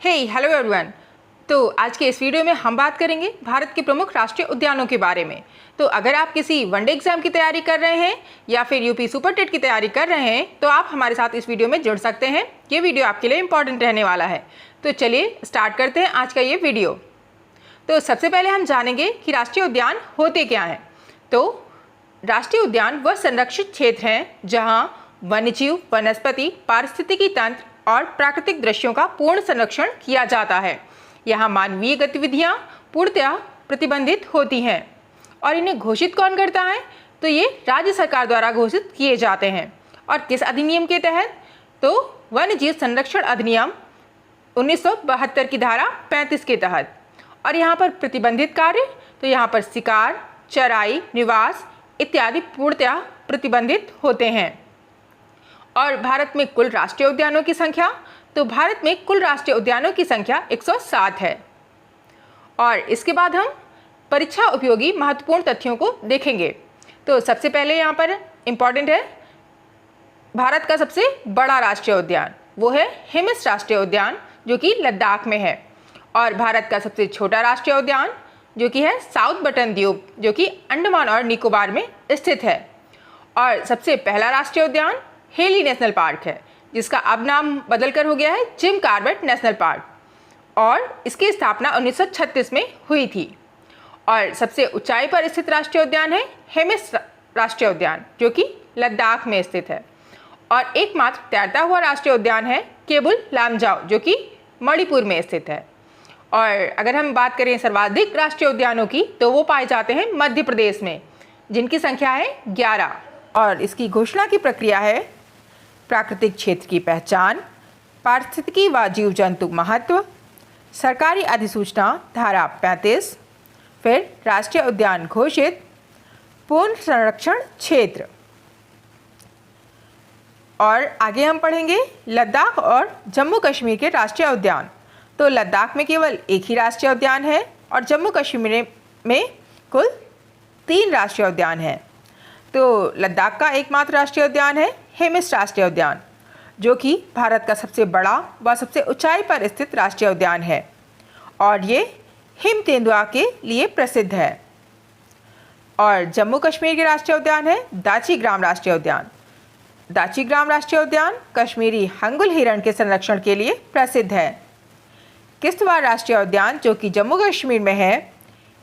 Hello everyone. तो आज के इस वीडियो में हम बात करेंगे भारत के प्रमुख राष्ट्रीय उद्यानों के बारे में। तो अगर आप किसी वनडे एग्जाम की तैयारी कर रहे हैं या फिर यूपी सुपर टेट की तैयारी कर रहे हैं तो आप हमारे साथ इस वीडियो में जुड़ सकते हैं। ये वीडियो आपके लिए इंपॉर्टेंट रहने वाला है। तो चलिए स्टार्ट करते हैं आज का ये वीडियो। तो सबसे पहले हम जानेंगे कि राष्ट्रीय उद्यान होते क्या हैं। तो राष्ट्रीय उद्यान वह संरक्षित क्षेत्र हैं जहाँ वन्यजीव, वनस्पति, पारिस्थितिकी तंत्र और प्राकृतिक दृश्यों का पूर्ण संरक्षण किया जाता है। यहाँ मानवीय गतिविधियाँ पूर्णतः प्रतिबंधित होती हैं। और इन्हें घोषित कौन करता है? तो ये राज्य सरकार द्वारा घोषित किए जाते हैं। और किस अधिनियम के तहत? तो वन्यजीव संरक्षण अधिनियम 1972 की धारा 35 के तहत। और यहाँ पर प्रतिबंधित कार्य, तो यहाँ पर शिकार, चराई, निवास इत्यादि पूर्णतः प्रतिबंधित होते हैं। और भारत में कुल राष्ट्रीय उद्यानों की संख्या, तो भारत में कुल राष्ट्रीय उद्यानों की संख्या 107 है। और इसके बाद हम परीक्षा उपयोगी महत्वपूर्ण तथ्यों को देखेंगे। तो सबसे पहले यहाँ पर इम्पॉर्टेंट है भारत का सबसे बड़ा राष्ट्रीय उद्यान, वो है हिमस राष्ट्रीय उद्यान जो कि लद्दाख में है। और भारत का सबसे छोटा राष्ट्रीय उद्यान जो कि है साउथ बटन द्वीप जो कि अंडमान और निकोबार में स्थित है। और सबसे पहला राष्ट्रीय उद्यान हेली नेशनल पार्क है जिसका अब नाम बदलकर हो गया है जिम कॉर्बेट नेशनल पार्क। और इसकी स्थापना 1936 में हुई थी। और सबसे ऊंचाई पर स्थित राष्ट्रीय उद्यान है हिमस राष्ट्रीय उद्यान जो कि लद्दाख में स्थित है। और एकमात्र तैरता हुआ राष्ट्रीय उद्यान है केबुल लामजाओ जो कि मणिपुर में स्थित है। और अगर हम बात करें सर्वाधिक राष्ट्रीय उद्यानों की तो वो पाए जाते हैं मध्य प्रदेश में जिनकी संख्या है 11। और इसकी घोषणा की प्रक्रिया है प्राकृतिक क्षेत्र की पहचान, पारिस्थितिकी व जीव जंतु महत्व, सरकारी अधिसूचना धारा 35, फिर राष्ट्रीय उद्यान घोषित, पूर्ण संरक्षण क्षेत्र। और आगे हम पढ़ेंगे लद्दाख और जम्मू कश्मीर के राष्ट्रीय उद्यान। तो लद्दाख में केवल एक ही राष्ट्रीय उद्यान है और जम्मू कश्मीर में कुल 3 राष्ट्रीय उद्यान हैं। तो लद्दाख का एकमात्र राष्ट्रीय उद्यान है हिमस राष्ट्रीय उद्यान जो कि भारत का सबसे बड़ा व सबसे ऊंचाई पर स्थित राष्ट्रीय उद्यान है। और ये हिम तेंदुआ के लिए प्रसिद्ध है। और जम्मू कश्मीर के राष्ट्रीय उद्यान है दाची ग्राम राष्ट्रीय उद्यान। दाची ग्राम राष्ट्रीय उद्यान कश्मीरी हंगुल हिरण के संरक्षण के लिए प्रसिद्ध है। किश्तवाड़ राष्ट्रीय उद्यान जो कि जम्मू कश्मीर में है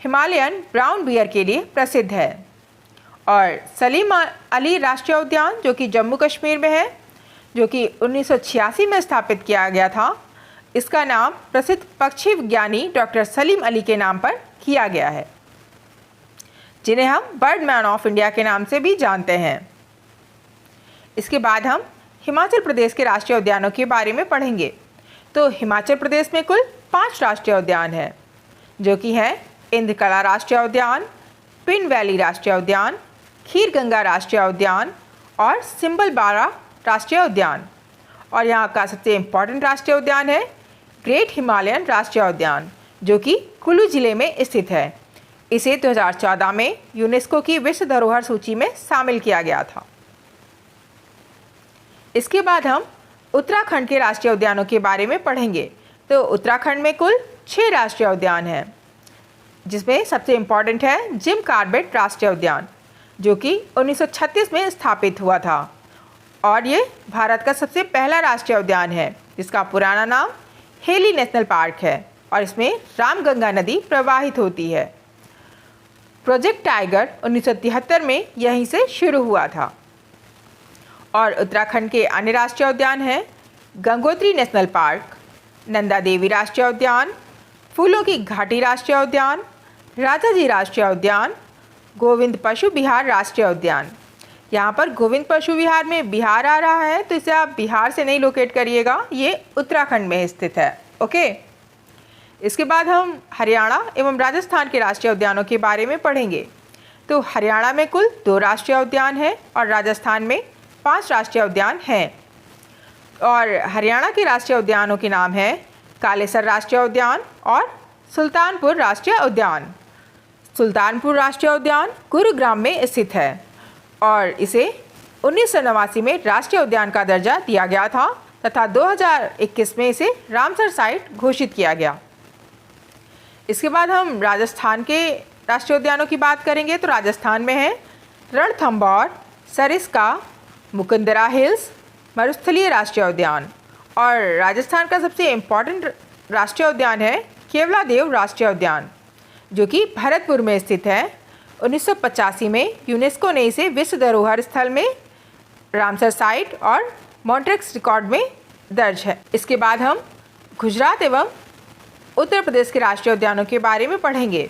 हिमालयन ब्राउन बियर के लिए प्रसिद्ध है। और सलीम अली राष्ट्रीय उद्यान जो कि जम्मू कश्मीर में है जो कि 1986 में स्थापित किया गया था, इसका नाम प्रसिद्ध पक्षी विज्ञानी डॉक्टर सलीम अली के नाम पर किया गया है जिन्हें हम बर्ड मैन ऑफ इंडिया के नाम से भी जानते हैं। इसके बाद हम हिमाचल प्रदेश के राष्ट्रीय उद्यानों के बारे में पढ़ेंगे। तो हिमाचल प्रदेश में कुल 5 राष्ट्रीय उद्यान हैं जो कि हैं इंद्रकला राष्ट्रीय उद्यान, पिन वैली राष्ट्रीय उद्यान, खीर गंगा राष्ट्रीय उद्यान और सिम्बलबारा राष्ट्रीय उद्यान। और यहाँ का सबसे इम्पॉर्टेंट राष्ट्रीय उद्यान है ग्रेट हिमालयन राष्ट्रीय उद्यान जो कि कुल्लू जिले में स्थित है। इसे 2014 में यूनेस्को की विश्व धरोहर सूची में शामिल किया गया था। इसके बाद हम उत्तराखंड के राष्ट्रीय उद्यानों के बारे में पढ़ेंगे। तो उत्तराखंड में कुल 6 राष्ट्रीय उद्यान हैं जिसमें सबसे इम्पॉर्टेंट है जिम कॉर्बेट राष्ट्रीय उद्यान जो कि 1936 में स्थापित हुआ था। और ये भारत का सबसे पहला राष्ट्रीय उद्यान है जिसका पुराना नाम हेली नेशनल पार्क है। और इसमें रामगंगा नदी प्रवाहित होती है। प्रोजेक्ट टाइगर 1973 में यहीं से शुरू हुआ था। और उत्तराखंड के अन्य राष्ट्रीय उद्यान हैं गंगोत्री नेशनल पार्क, नंदा देवी राष्ट्रीय उद्यान, फूलों की घाटी राष्ट्रीय उद्यान, राजाजी राष्ट्रीय उद्यान, गोविंद पशु विहार राष्ट्रीय उद्यान। यहाँ पर गोविंद पशु विहार में बिहार आ रहा है तो इसे आप बिहार से नहीं लोकेट करिएगा, ये उत्तराखंड में स्थित है। ओके। इसके बाद हम हरियाणा एवं राजस्थान के राष्ट्रीय उद्यानों के बारे में पढ़ेंगे। तो हरियाणा में कुल 2 राष्ट्रीय उद्यान हैं और राजस्थान में 5 राष्ट्रीय उद्यान हैं। और हरियाणा के राष्ट्रीय उद्यानों के नाम हैं कालेसर राष्ट्रीय उद्यान और सुल्तानपुर राष्ट्रीय उद्यान। सुल्तानपुर राष्ट्रीय उद्यान गुरुग्राम में स्थित है और इसे 1989 में राष्ट्रीय उद्यान का दर्जा दिया गया था तथा 2021 में इसे रामसर साइट घोषित किया गया। इसके बाद हम राजस्थान के राष्ट्रीय उद्यानों की बात करेंगे। तो राजस्थान में है रणथंभौर, सरिस्का, मुकुंदरा हिल्स, मरुस्थलीय राष्ट्रीय उद्यान। और राजस्थान का सबसे इम्पॉर्टेंट राष्ट्रीय उद्यान है केवलादेव राष्ट्रीय उद्यान, जो कि भरतपुर में स्थित है। 1985 में यूनेस्को ने इसे विश्व धरोहर स्थल में रामसर साइट और मॉन्ट्रेक्स रिकॉर्ड में दर्ज है। इसके बाद हम गुजरात एवं उत्तर प्रदेश के राष्ट्रीय उद्यानों के बारे में पढ़ेंगे।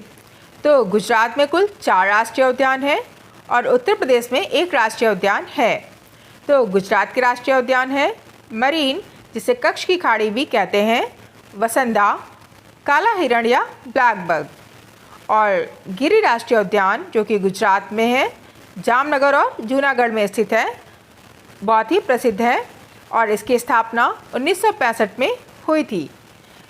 तो गुजरात में कुल 4 राष्ट्रीय उद्यान हैं और उत्तर प्रदेश में 1 राष्ट्रीय उद्यान है। तो गुजरात के राष्ट्रीय उद्यान है मरीन, जिसे कच्छ की खाड़ी भी कहते हैं, वसंदा, काला हिरण या ब्लैक बग। और गिरी राष्ट्रीय उद्यान, जो कि गुजरात में है, जामनगर और जूनागढ़ में स्थित है, बहुत ही प्रसिद्ध है और इसकी स्थापना 1965 में हुई थी।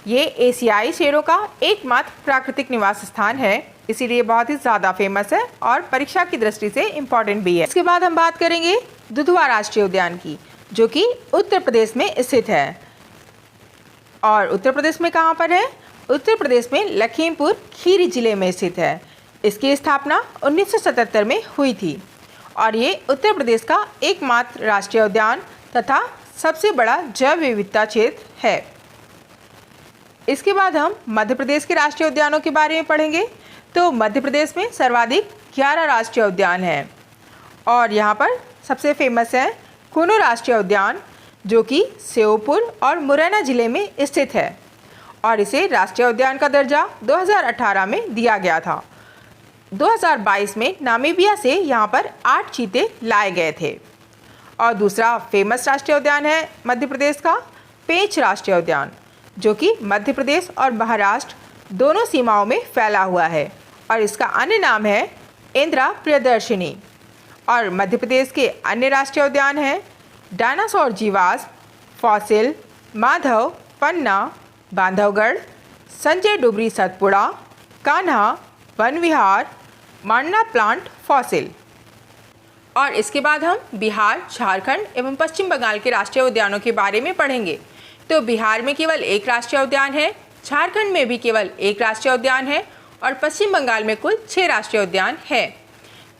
ये एशियाई शेरों का एकमात्र प्राकृतिक निवास स्थान है, इसीलिए बहुत ही ज़्यादा फेमस है और परीक्षा की दृष्टि से इम्पॉर्टेंट भी है। इसके बाद हम बात करेंगे दुधवा राष्ट्रीय उद्यान की, जो कि उत्तर प्रदेश में स्थित है। और उत्तर प्रदेश में कहाँ पर है? उत्तर प्रदेश में लखीमपुर खीरी जिले में स्थित है। इसकी स्थापना 1977 में हुई थी और ये उत्तर प्रदेश का एकमात्र राष्ट्रीय उद्यान तथा सबसे बड़ा जैव विविधता क्षेत्र है। इसके बाद हम मध्य प्रदेश के राष्ट्रीय उद्यानों के बारे में पढ़ेंगे। तो मध्य प्रदेश में सर्वाधिक 11 राष्ट्रीय उद्यान हैं और यहाँ पर सबसे फेमस है कुनो राष्ट्रीय उद्यान, जो कि श्योपुर और मुरैना जिले में स्थित है और इसे राष्ट्रीय उद्यान का दर्जा 2018 में दिया गया था। 2022 में नामीबिया से यहाँ पर 8 चीते लाए गए थे। और दूसरा फेमस राष्ट्रीय उद्यान है मध्य प्रदेश का पेंच राष्ट्रीय उद्यान, जो कि मध्य प्रदेश और महाराष्ट्र दोनों सीमाओं में फैला हुआ है और इसका अन्य नाम है इंदिरा प्रियदर्शिनी। और मध्य प्रदेश के अन्य राष्ट्रीय उद्यान हैं डायनासोर जीवाश्म, फॉसिल, माधव, पन्ना, बांधवगढ़, संजय डुबरी सतपुड़ा, कान्हा, वन विहार, मांडना प्लांट फॉसिल। और इसके बाद हम बिहार, झारखंड एवं पश्चिम बंगाल के राष्ट्रीय उद्यानों के बारे में पढ़ेंगे। तो बिहार में केवल 1 राष्ट्रीय उद्यान है, झारखंड में भी केवल 1 राष्ट्रीय उद्यान है और पश्चिम बंगाल में कुल 6 राष्ट्रीय उद्यान है।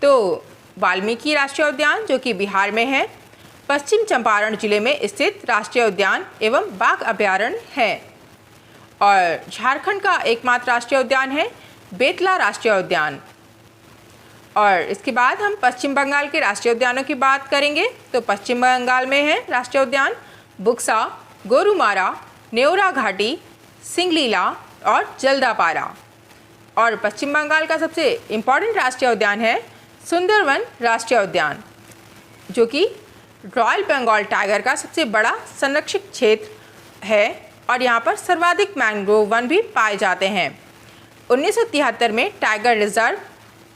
तो वाल्मीकि राष्ट्रीय उद्यान, जो कि बिहार में है, पश्चिम चंपारण जिले में स्थित राष्ट्रीय उद्यान एवं बाघ अभयारण्य है। और झारखंड का एकमात्र राष्ट्रीय उद्यान है बेतला राष्ट्रीय उद्यान। और इसके बाद हम पश्चिम बंगाल के राष्ट्रीय उद्यानों की बात करेंगे। तो पश्चिम बंगाल में है राष्ट्रीय उद्यान बुक्सा, गोरुमारा, नेवरा घाटी, सिंगलीला और जल्दापारा। और पश्चिम बंगाल का सबसे इम्पॉर्टेंट राष्ट्रीय उद्यान है सुंदरवन राष्ट्रीय उद्यान, जो कि रॉयल बंगाल टाइगर का सबसे बड़ा संरक्षित क्षेत्र है और यहाँ पर सर्वाधिक मैंग्रोव वन भी पाए जाते हैं। 1973 में टाइगर रिजर्व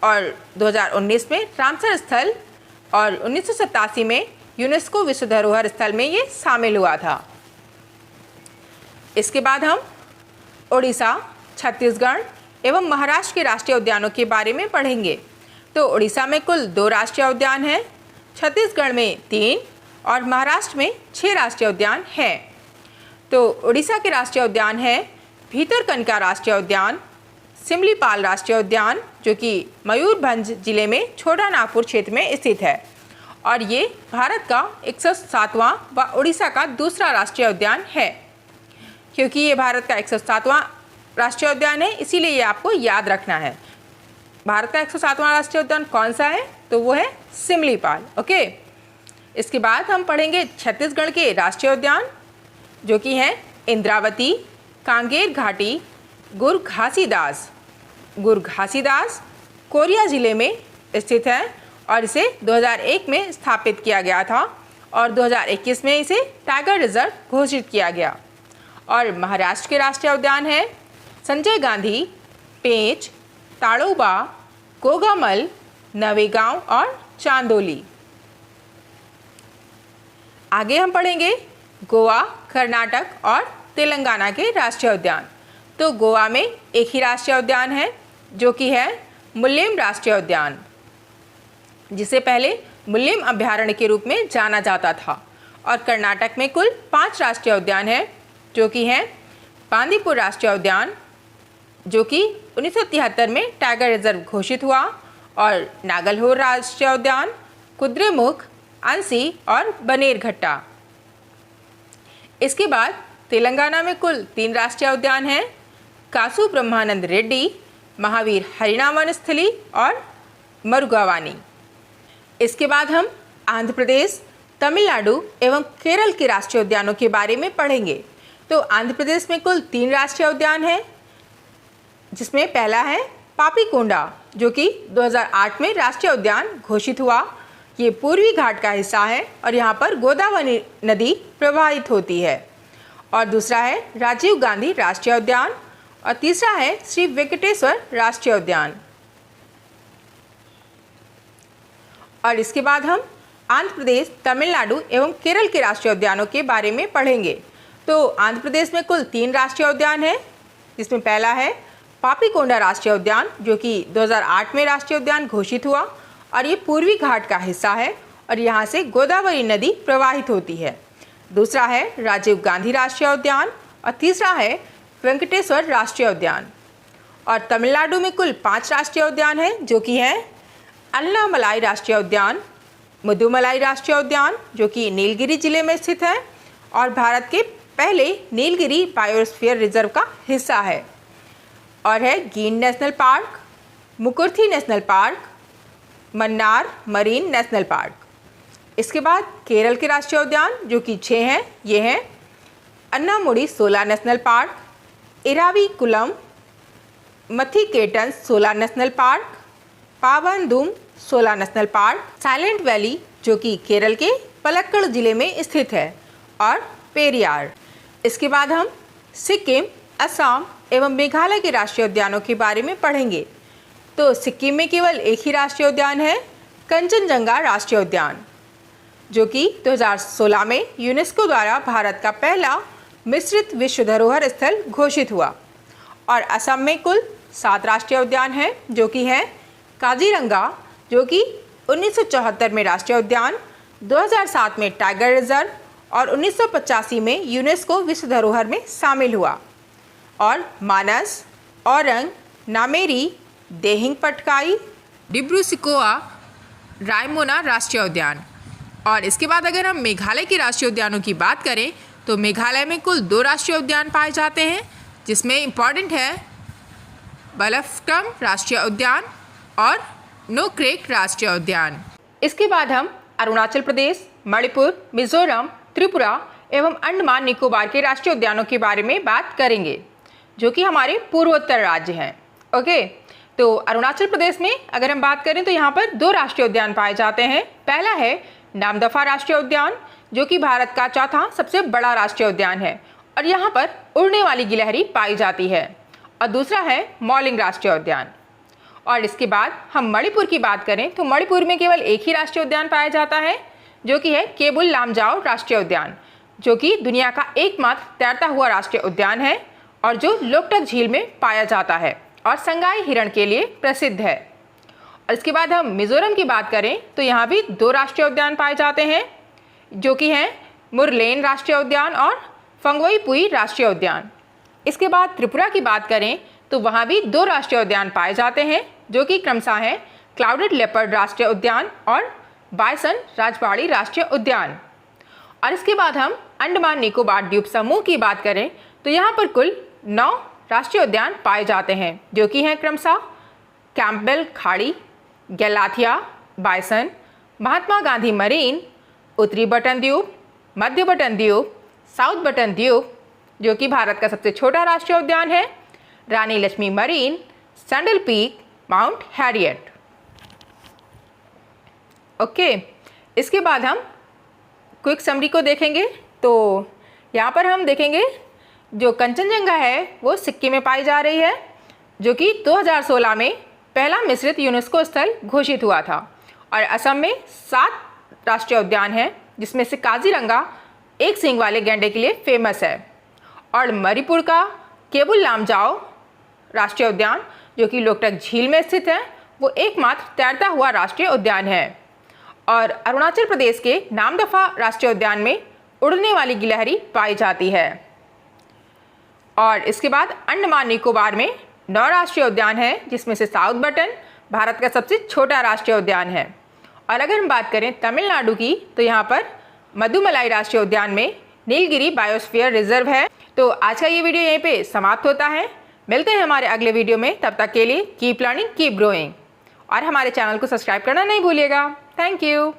और 2019 में रामसर स्थल और 1987 में यूनेस्को विश्व धरोहर स्थल में ये शामिल हुआ था। इसके बाद हम उड़ीसा, छत्तीसगढ़ एवं महाराष्ट्र के राष्ट्रीय उद्यानों के बारे में पढ़ेंगे। तो उड़ीसा में कुल 2 राष्ट्रीय उद्यान हैं, छत्तीसगढ़ में 3 और महाराष्ट्र में 6 राष्ट्रीय उद्यान हैं। तो उड़ीसा के राष्ट्रीय उद्यान है भीतरकनिका राष्ट्रीय उद्यान, सिमलीपाल राष्ट्रीय उद्यान, जो कि मयूरभंज जिले में छोटा नागपुर क्षेत्र में स्थित है और ये भारत का 107वां व उड़ीसा का दूसरा राष्ट्रीय उद्यान है। क्योंकि ये भारत का 107वां राष्ट्रीय उद्यान है, इसीलिए ये आपको याद रखना है। भारत का 107वां राष्ट्रीय उद्यान कौन सा है? तो वो है सिमलीपाल। ओके, इसके बाद हम पढ़ेंगे छत्तीसगढ़ के राष्ट्रीय उद्यान, जो कि हैं इंद्रावती, कांगेर घाटी, गुरघासीदास कोरिया जिले में स्थित है और इसे 2001 में स्थापित किया गया था और 2021 में इसे टाइगर रिजर्व घोषित किया गया। और महाराष्ट्र के राष्ट्रीय उद्यान है संजय गांधी, पेंच, ताड़ोबा, गोगामल, नवेगांव और चांदोली। आगे हम पढ़ेंगे गोवा, कर्नाटक और तेलंगाना के राष्ट्रीय उद्यान। तो गोवा में एक ही राष्ट्रीय उद्यान है, जो कि है मुल्लेम राष्ट्रीय उद्यान, जिसे पहले मुल्लेम अभयारण्य के रूप में जाना जाता था और कर्नाटक में कुल 5 राष्ट्रीय उद्यान हैं, जो कि हैं बांदीपुर राष्ट्रीय उद्यान, जो कि 1973 में टाइगर रिजर्व घोषित हुआ, और नागलहोर राष्ट्रीय उद्यान, कुद्रेमुख, अंसी और बनेरघट्टा। इसके बाद तेलंगाना में कुल 3 राष्ट्रीय उद्यान हैं, कासु ब्रह्मानंद रेड्डी, महावीर हरिनाम वनस्थली और मरुगावानी। इसके बाद हम आंध्र प्रदेश, तमिलनाडु एवं केरल के राष्ट्रीय उद्यानों के बारे में पढ़ेंगे। तो आंध्र प्रदेश में कुल 3 राष्ट्रीय उद्यान हैं, जिसमें पहला है पापीकोंडा, जो कि 2008 में राष्ट्रीय उद्यान घोषित हुआ। ये पूर्वी घाट का हिस्सा है और यहाँ पर गोदावरी नदी प्रवाहित होती है। और दूसरा है राजीव गांधी राष्ट्रीय उद्यान, और तीसरा है श्री वेंकटेश्वर राष्ट्रीय उद्यान। और इसके बाद हम आंध्र प्रदेश, तमिलनाडु एवं केरल के राष्ट्रीय उद्यानों के बारे में पढ़ेंगे। तो आंध्र प्रदेश में कुल 3 राष्ट्रीय उद्यान हैं, जिसमें पहला है पापीकोंडा राष्ट्रीय उद्यान, जो कि 2008 में राष्ट्रीय उद्यान घोषित हुआ, और ये पूर्वी घाट का हिस्सा है और यहाँ से गोदावरी नदी प्रवाहित होती है। दूसरा है राजीव गांधी राष्ट्रीय उद्यान, और तीसरा है वेंकटेश्वर राष्ट्रीय उद्यान। और तमिलनाडु में कुल 5 राष्ट्रीय उद्यान हैं, जो कि हैं अन्नामलाई राष्ट्रीय उद्यान, मुदुमलाई राष्ट्रीय उद्यान, जो कि नीलगिरी जिले में स्थित है और भारत के पहले नीलगिरी बायोस्फीयर रिजर्व का हिस्सा है, और है Guindy national park, Mukurthi national park, Mannar marine national park. इसके बाद केरल के राष्ट्रीय उद्यान, जो कि 6 हैं, ये हैं अन्नामुडी सोला नेशनल पार्क, इराविकुलम, मथिकेटन सोला नेशनल पार्क, पावनदुम सोला नेशनल पार्क, साइलेंट वैली, जो कि केरल के पलक्कड़ जिले में स्थित है, और पेरियार। इसके बाद हम सिक्किम, असम एवं मेघालय के राष्ट्रीय उद्यानों के बारे में पढ़ेंगे। तो सिक्किम में केवल एक ही राष्ट्रीय उद्यान है, कंचनजंगा राष्ट्रीय उद्यान, जो कि 2016 में यूनेस्को द्वारा भारत का पहला मिश्रित विश्व धरोहर स्थल घोषित हुआ। और असम में कुल 7 राष्ट्रीय उद्यान हैं, जो कि हैं काजीरंगा, जो कि 1974 में राष्ट्रीय उद्यान, 2007 में टाइगर रिजर्व और 1985 में यूनेस्को विश्व धरोहर में शामिल हुआ, और मानस, औरंग, नामेरी, देहिंग पटकाई, डिब्रू-सिकोआ, रायमोना राष्ट्रीय उद्यान। और इसके बाद अगर हम मेघालय के राष्ट्रीय उद्यानों की बात करें तो मेघालय में कुल 2 राष्ट्रीय उद्यान पाए जाते हैं, जिसमें इम्पॉर्टेंट है बलफकम राष्ट्रीय उद्यान और नोक्रेक राष्ट्रीय उद्यान। इसके बाद हम अरुणाचल प्रदेश, मणिपुर, मिजोरम, त्रिपुरा एवं अंडमान निकोबार के राष्ट्रीय उद्यानों के बारे में बात करेंगे, जो कि हमारे पूर्वोत्तर राज्य हैं। ओके, तो अरुणाचल प्रदेश में अगर हम बात करें तो यहाँ पर 2 राष्ट्रीय उद्यान पाए जाते हैं। पहला है नामदफा राष्ट्रीय उद्यान, जो कि भारत का चौथा सबसे बड़ा राष्ट्रीय उद्यान है और यहाँ पर उड़ने वाली गिलहरी पाई जाती है। और दूसरा है मॉलिंग राष्ट्रीय उद्यान। और इसके बाद हम मणिपुर की बात करें तो मणिपुर में केवल एक ही राष्ट्रीय उद्यान पाया जाता है, जो कि है केबुल लामजाओ राष्ट्रीय उद्यान, जो कि दुनिया का एकमात्र तैरता हुआ राष्ट्रीय उद्यान है और जो लोकटक झील में पाया जाता है और संगाई हिरण के लिए प्रसिद्ध है। और इसके बाद हम मिजोरम की बात करें तो यहाँ भी 2 राष्ट्रीय उद्यान पाए जाते हैं, जो कि हैं मुरलेन राष्ट्रीय उद्यान और फंगवईपुई राष्ट्रीय उद्यान। इसके बाद त्रिपुरा की बात करें तो वहाँ भी 2 राष्ट्रीय उद्यान पाए जाते हैं, जो कि क्रमशः हैं क्लाउडेड लेपर्ड राष्ट्रीय उद्यान और बायसन राजबाड़ी राष्ट्रीय उद्यान। और इसके बाद हम अंडमान निकोबार द्वीप समूह की बात करें तो यहाँ पर कुल 9 राष्ट्रीय उद्यान पाए जाते हैं, जो कि हैं क्रमशः कैंपबेल खाड़ी, गैलाथिया, बायसन, महात्मा गांधी मरीन, उत्तरी बटन द्वीप, मध्य बटन द्वीप, साउथ बटन द्वीप, जो कि भारत का सबसे छोटा राष्ट्रीय उद्यान है, Rani Lakshmi marine, Saddle Peak, Mount Harriet. Okay, इसके बाद हम क्विक समरी को देखेंगे। तो यहाँ पर हम देखेंगे जो कंचनजंगा है वो सिक्किम में पाई जा रही है, जो कि 2016 में पहला मिश्रित यूनेस्को स्थल घोषित हुआ था। और असम में 7 राष्ट्रीय उद्यान हैं, जिसमें से काजीरंगा एक सींग वाले गैंडे के लिए फेमस है। और मणिपुर का केबुल लामजाओ राष्ट्रीय उद्यान, जो कि लोकटक झील में स्थित है, वो एकमात्र तैरता हुआ राष्ट्रीय उद्यान है। और अरुणाचल प्रदेश के नामदफा राष्ट्रीय उद्यान में उड़ने वाली गिलहरी पाई जाती है। और इसके बाद अंडमान निकोबार में 9 राष्ट्रीय उद्यान हैं, जिसमें से साउथ बटन भारत का सबसे छोटा राष्ट्रीय उद्यान है। और अगर हम बात करें तमिलनाडु की, तो यहाँ पर मधुमलाई राष्ट्रीय उद्यान में नीलगिरी बायोस्फीयर रिजर्व है। तो आज का ये वीडियो यहीं पे समाप्त होता है। मिलते हैं हमारे अगले वीडियो में, तब तक के लिए कीप लर्निंग कीप ग्रोइंग, और हमारे चैनल को सब्सक्राइब करना नहीं भूलिएगा। Thank you.